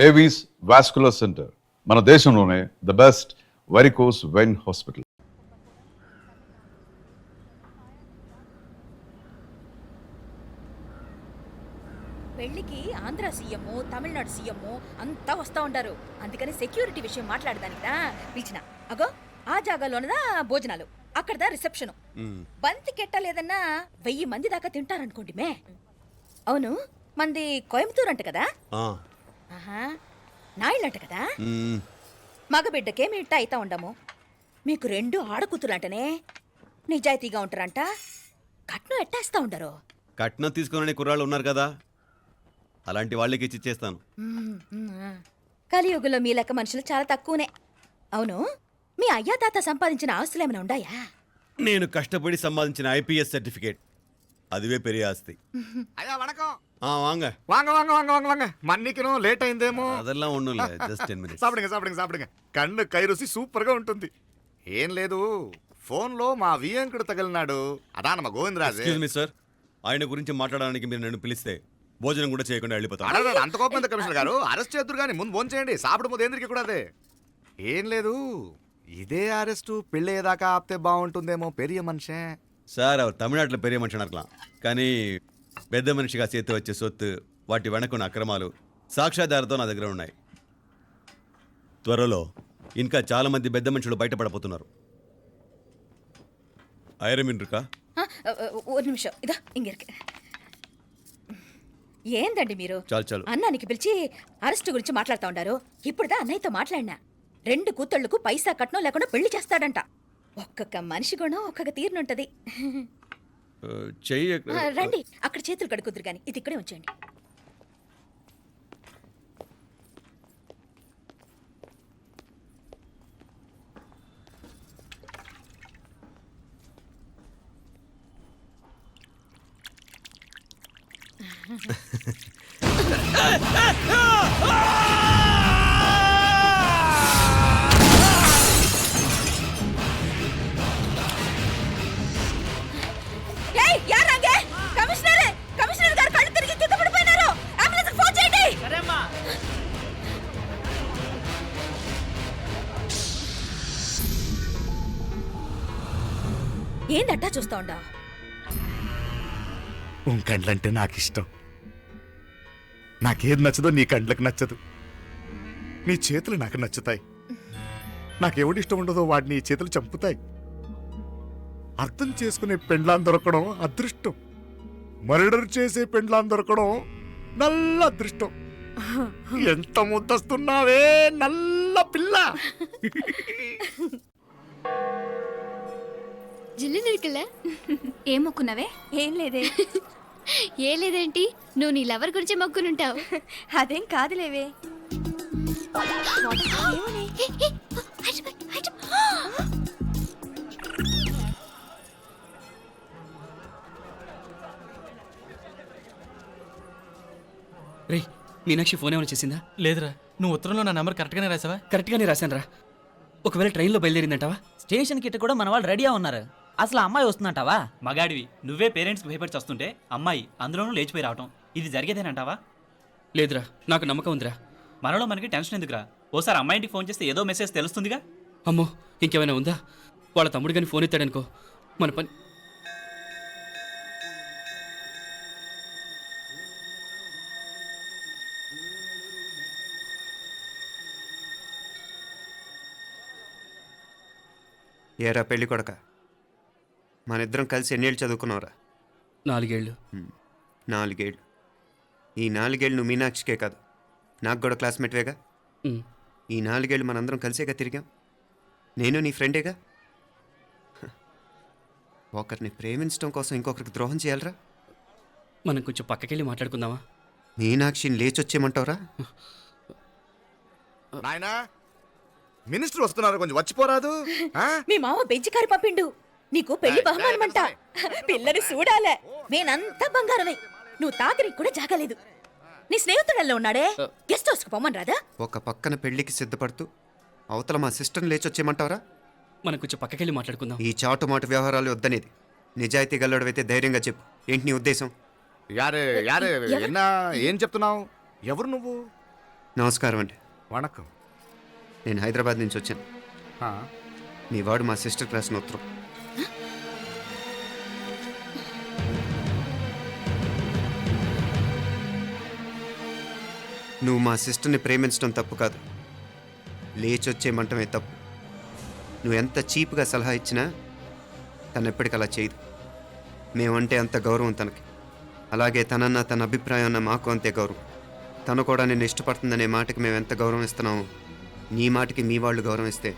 Avis vascular centre మన దేశంలోనే the best varicose vein hospital. పెళ్లికి ఆంధ్ర సీఎం తమిళనాడు సీఎం అంతా వస్తా ఉంటారు. అందుకని సెక్యూరిటీ విషయం మాట్లాడదానికినా పిలిచిన. అగో ఆ జాగాలోనదా భోజనాలు, అక్కడదా రిసెప్షన్. బంతి కెట్టలేదన్నా 1000 మంది దాకా తింటారనుకోండి మే. అవును, మంది కోయంబత్తూర్ అంట కదా. ఆహా, నాయుళ్ళంట కదా. మగబిడ్డకే మీ ఇట్ట అయితా ఉండము. మీకు 2 ఆడకూతురంటనే నిజాయితీగా ఉంటారంట. కట్నం ఎట్టేస్తా ఉండరు. కట్నం తీసుకునే కుర్రాళ్ళు ఉన్నారు కదా, అలాంటి వాళ్ళకి ఇచ్చేస్తాను. కలియుగంలో మీ లెక్క మనుషులు చాలా తక్కువనే. అవును, మీ అయ్యా తాత సంపాదించిన ఆస్తులు ఏమైనా ఉన్నాయా? నేను కష్టపడి సంపాదించిన ఐపీఎస్ సర్టిఫికేట్, అదివే పెరిగే ఆస్తి. అయ్యా వణకం. వాంగ வாங்க வாங்க வாங்க வாங்க வாங்க மன்னிக்கணும் లేట్ అయిందేమో. అదెல்லாம் ఒన్నుం లే, జస్ట్ 10 minutes. సాப்பிடுங்க సాப்பிடுங்க సాப்பிடுங்க. కన్ను కై రుచి సూపర్ గా ఉంటుంది. ఏం లేదు, ఫోన్ లో మా వియంకుడు తగిలినాడు. అదా నమ్మ గోవిందరాజు. ఎక్స్క్యూజ్ మీ సార్, ఆయన గురించి మాట్లాడడానికి మీరు నన్ను పిలిస్తే భోజనం కూడా చేయకుండా వెళ్ళిపోతాను. అడగ అంత కోపం ఎంత కమిషనర్ గారు? అరెస్ట్ చేద్దరు కానీ ముందు ఫోన్ చేయండి. సాపిడు ముందు ఎందుకు కూడా అదే. ఏం లేదు, ఇదే అరెస్టు పెళ్ళేదాకా ఆపితే బాగుంటుందేమో. పెరియ మనిషే సార్, அவர் తమిళనాడులో పెరిగే మనిషి అనర్కలాం, కానీ పెద్ద మనిషిగా చేతి వచ్చే సొత్తు, వాటి వెనకున్న అక్రమాలు సాక్ష్యాధారతో నా దగ్గర ఉన్నాయి. త్వరలో ఇంకా చాలా మంది పెద్ద మనుషులు బయటపడబోతున్నారు. ఐరమిన్రుకా ఒక నిమిషం ఇదా ఇంగిరికి. ఏందండి మీరు? చాలు చాలు. అన్నానికి పిలిచి అరెస్ట్ గురించి మాట్లాడుతూ ఉండారు. ఇప్పుడుదా అన్నయ్యతో మాట్లాడినా. 2 కూతుళ్లకు పైసా కట్నం లేకుండా పెళ్లి చేస్తాడంట. ఒక్కొక్క మనిషి గుణం ఒక్కొక్క తీరునుంటది. చెయ్యి రండి, అక్కడ చేతులు కడుకుదురు గాని ఇది ఇక్కడే ఉంచండి. ఏందట్టా చూస్తా ఉండా? కండ్లంటే నాకు ఇష్టం. నాకేది నచ్చదో నీ కండ్లకు నచ్చదు. నీ చేతులు నాకు నచ్చుతాయి. నాకెవడి ఇష్టం ఉండదో వాడు నీ చేతులు చంపుతాయి. అర్థం చేసుకునే పెండ్లాం దొరకడం అదృష్టం. మర్డర్ చేసే పెండ్లాం దొరకడం నల్ల అదృష్టం. ఎంత ముద్దస్తున్నావే నల్ల పిల్ల. జిల్లు నిరుకుల ఏం మొక్కున్నావే? ఏం లేదే. ఏ లేదేంటి, నువ్వు నీ లవర్ గురించి మొక్కునుంటావు. అదేం కాదులేవే. రే, మీనాక్షి ఫోన్ ఏమైనా చేసిందా? లేదురా. నువ్వు ఉత్తరంలో నా నెంబర్ కరెక్ట్గానే రాసావా? కరెక్ట్గానే రాశాను రా. ఒకవేళ ట్రైన్లో బయలుదేరిందంటావా? స్టేషన్ కిட்ட కూడా మన వాళ్ళు రెడీగా ఉన్నారు. అసలు అమ్మాయి వస్తుందంటావా? మగాడివి నువ్వే పేరెంట్స్కి భయపడి వస్తుంటే అమ్మాయి అందులోనూ లేచిపోయి రావటం ఇది జరిగేదేనంటావా? లేదురా, నాకు నమ్మకం ఉందిరా. మనలో మనకి టెన్షన్ ఎందుకురా? ఓసారి అమ్మాయి ఇంటికి ఫోన్ చేస్తే ఏదో మెసేజ్ తెలుస్తుందిగా. అమ్మో, ఇంకేమైనా ఉందా? వాళ్ళ తమ్ముడు కానీ ఫోన్ ఎత్తాడనుకో, మన పని. ఏరా పెళ్ళి కొడక, మన ఇద్దరం కలిసి ఎన్నేళ్ళు చదువుకున్నావురా? 4 ఏళ్ళు. 4 ఏళ్ళు. ఈ 4 ఏళ్ళు నువ్వు మీనాక్షికే కాదు, నాకు కూడా క్లాస్మేట్వేగా. ఈ 4 ఏళ్ళు మనందరం కలిసేగా తిరిగాం. నేను నీ ఫ్రెండేగా. ఒకరిని ప్రేమించడం కోసం ఇంకొకరికి ద్రోహం చేయాలరా? మనం కొంచెం పక్కకెళ్ళి మాట్లాడుకుందామా? మీనాక్షిని లేచొచ్చేయమంటావురా? నాయనా, మినిస్టర్ వస్తున్నారు, కొంచెం వచ్చిపోరాదు. మీ మామ బెంచికారి పంపిండు. నీకు పెళ్లి బహుమానమంట. పిల్లని చూడాలే. నేనంతా బంగారమే. నువ్వు తాగరికి కూడా జాగలేదు. నీ స్నేహితుడల్లో ఉన్నాడే, గెస్ట్ హౌస్ కు పొమ్మని రాదా? ఒక పక్కన పెళ్లికి సిద్ధపడుతూ అవతల మా సిస్టర్ని లేచొచ్చేయమంటావరా? మనం కొంచెం పక్కకెళ్ళి మాట్లాడుకుందాం. ఈ చాటుమాటు వ్యవహారాలు వద్దనేది. నిజాయితీ గల్లడవైతే ధైర్యంగా చెప్పు, ఏంటి నీ ఉద్దేశం? యారే యారే ఎన్నా ఏం చెప్తున్నావు? ఎవరు నువ్వు? నమస్కారం అండి. వణకం. నేను హైదరాబాద్ నుంచి వచ్చాను. మీ వాడు మా సిస్టర్ రాసిన ఉత్తరం. నువ్వు మా సిస్టర్ని ప్రేమించడం తప్పు కాదు, లేచొచ్చే మంటమే తప్పు. నువ్వు ఎంత చీప్గా సలహా ఇచ్చినా తను ఎప్పటికీ అలా చేయదు. మేమంటే అంత గౌరవం తనకి, అలాగే తనన్న తన అభిప్రాయం అన్న మాకు అంతే గౌరవం. తను కూడా నిన్ను ఇష్టపడుతుందనే మాటకి మేము ఎంత గౌరవం ఇస్తున్నామో నీ మాటకి మీ వాళ్ళు గౌరవం ఇస్తే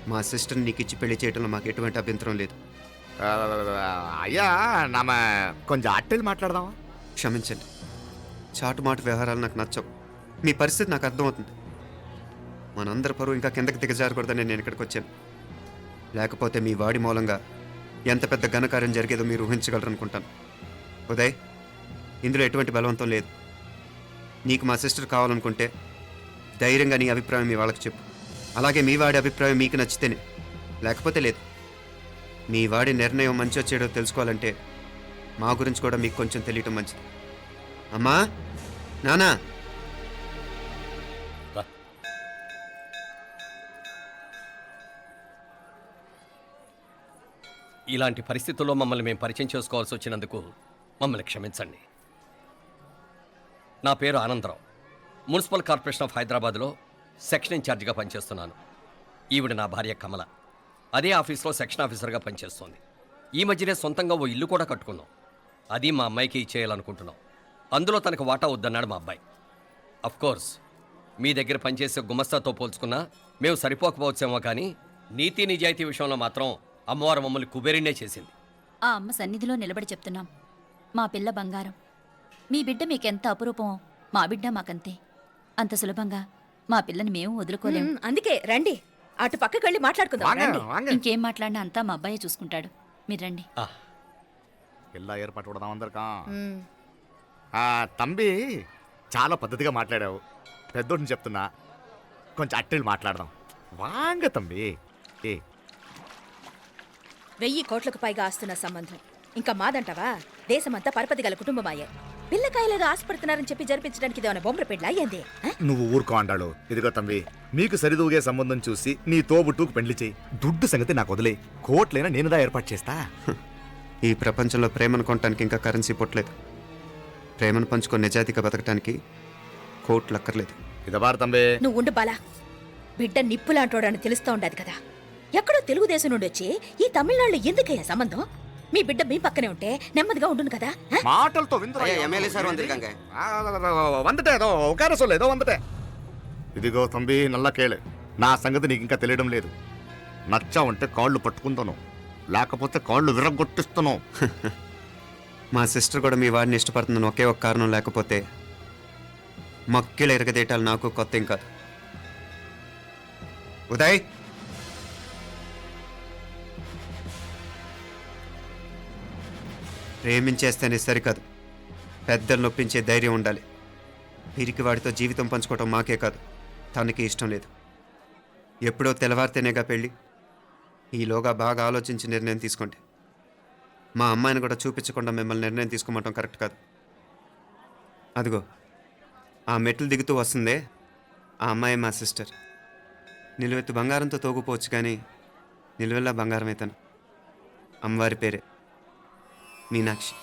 మా సిస్టర్ని నీకు ఇచ్చి పెళ్లి చేయడంలో మాకు ఎటువంటి అభ్యంతరం లేదు. అయ్యా నామ కొంచెం అట్టెలు మాట్లాడదామా? క్షమించండి, చాటుమాటు వ్యవహారాలు నాకు నచ్చవు. మీ పరిస్థితి నాకు అర్థమవుతుంది. మనందరి పరువు ఇంకా కిందకి దిగజారకూడదని నేను ఇక్కడికి వచ్చాను. లేకపోతే మీ వాడి మూలంగా ఎంత పెద్ద ఘనకార్యం జరిగేదో మీరు ఊహించగలరు అనుకుంటాను. ఉదయ్, ఇందులో ఎటువంటి బలవంతం లేదు. నీకు మా సిస్టర్ కావాలనుకుంటే ధైర్యంగా నీ అభిప్రాయం మీ వాళ్ళకి చెప్పు. అలాగే మీ వాడి అభిప్రాయం మీకు నచ్చితేనే, లేకపోతే లేదు. మీ వాడి నిర్ణయం మంచి వచ్చేడో తెలుసుకోవాలంటే మా గురించి కూడా మీకు కొంచెం తెలియటం మంచిది. అమ్మా, నానా, ఇలాంటి పరిస్థితుల్లో మమ్మల్ని మేము పరిచయం చేసుకోవాల్సి వచ్చినందుకు మమ్మల్ని క్షమించండి. నా పేరు ఆనందరావు. మున్సిపల్ కార్పొరేషన్ ఆఫ్ హైదరాబాద్లో సెక్షన్ ఇన్ఛార్జిగా పనిచేస్తున్నాను. ఈవిడ నా భార్య కమల. అదే ఆఫీస్లో సెక్షన్ ఆఫీసర్గా పనిచేస్తోంది. ఈ మధ్యనే సొంతంగా ఓ ఇల్లు కూడా కట్టుకున్నాం. అది మా అమ్మాయికి ఇచ్చేయాలనుకుంటున్నాం. అందులో తనకు వాటా వద్దన్నాడు మా అబ్బాయి. అఫ్కోర్స్ మీ దగ్గర పనిచేసే గుమస్తాతో పోల్చుకున్నా మేము సరిపోకపోవచ్చేమో, కానీ నీతి నిజాయితీ విషయంలో మాత్రం అమ్మవారు మమ్మల్ని కుబేరినే చేసింది. ఆ అమ్మ సన్నిధిలో నిలబడి చెప్తున్నాం, మా పిల్ల బంగారం. మీ బిడ్డ మీకెంత అపురూపమో మా బిడ్డ మాకంతే. అంత సులభంగా మా పిల్లని మేము వదులుకోలేము. అందుకే రండి, అటు పక్కకి వెళ్ళి మాట్లాడుకుందాం. ఇంకేం మాట్లాడినా అంతా మా అబ్బాయి చూసుకుంటాడు. మీరు రండి. ఎలా ఏర్పాటు కొడదాం అందరికా. తంబి, చాలా పద్ధతిగా మాట్లాడావు. పెద్దోడిని చెప్తున్నా, కొంచెం అట్టెలు మాట్లాడదాం. వాంగ తంబి. 1000 కోట్లకు పైగా ఆస్తున్న సంబంధం ఇంకా మాదంటావా? దేశమంతా పరపతి గల కుటుంబమాయే. పిల్లకాయలేదో ఆశపడుతున్నారని చెప్పి జరిపించడానికి ఇదేమన్నా బొమ్మర పెళ్ళా అయ్యింది? నువ్వు ఊరుకో అంటాడు. ఇదిగో తంబి, మీకు సరిదూగే సంబంధం చూసి నీ తోబుట్టుకు పెళ్లి చేయి. దుడ్డు సంగతి నాకు వదిలే. కోట్లైనా నేనుదా ఏర్పాటు చేస్తా. ఈ ప్రపంచంలో ప్రేమను కొనటానికి ఇంకా కరెన్సీ పుట్టలేదు. ప్రేమను పంచుకొని నిజాయితీగా బతకటానికి కోట్లు అక్కర్లేదు. ఇదబారు తంబి. నువ్వు ఉండు బాలా. బిడ్డ నిప్పులాంటోడని తెలుస్తూ ఉండదు కదా. ఎక్కడో తెలుగుదేశం నుండి వచ్చి ఈ తమిళనాడులో ఎందుకయ్యా సంబంధం? మీ బిడ్డ మీ పక్కనే ఉంటే నెమ్మదిగా ఉండును కదా. మాటలతో ఇదిగో తంబి, నల్ల కేళే. నా సంగతి నీకు ఇంకా తెలియడం లేదు. నచ్చా ఉంటే కాళ్ళు పట్టుకుంటాను, లేకపోతే కాళ్ళు విరగొట్టిస్తాను. మా సిస్టర్ కూడా మీ వాడిని ఇష్టపడుతుందని ఒకే ఒక కారణం లేకపోతే మక్కిల ఎరగదేటాలు నాకు కొత్త ఏం కాదు. ఉదయ్, ప్రేమించేస్తేనే సరికాదు, పెద్దలు నొప్పించే ధైర్యం ఉండాలి. వీరికి వాడితో జీవితం పంచుకోవటం మాకే కాదు, తనకి ఇష్టం లేదు. ఎప్పుడో తెల్లవారితేనేగా పెళ్ళి. ఈలోగా బాగా ఆలోచించి నిర్ణయం తీసుకోండి. మా అమ్మాయిని కూడా చూపించకుండా మిమ్మల్ని నిర్ణయం తీసుకోమంటాం కరెక్ట్ కాదు. అదిగో ఆ మెట్లు దిగుతూ వస్తుందే, ఆ అమ్మాయి మా సిస్టర్. నిలువెత్తు బంగారంతో తోగుపోవచ్చు, కానీ నిలువెల్లా బంగారం అవుతాను. అమ్మవారి పేరే మీనాక్షి.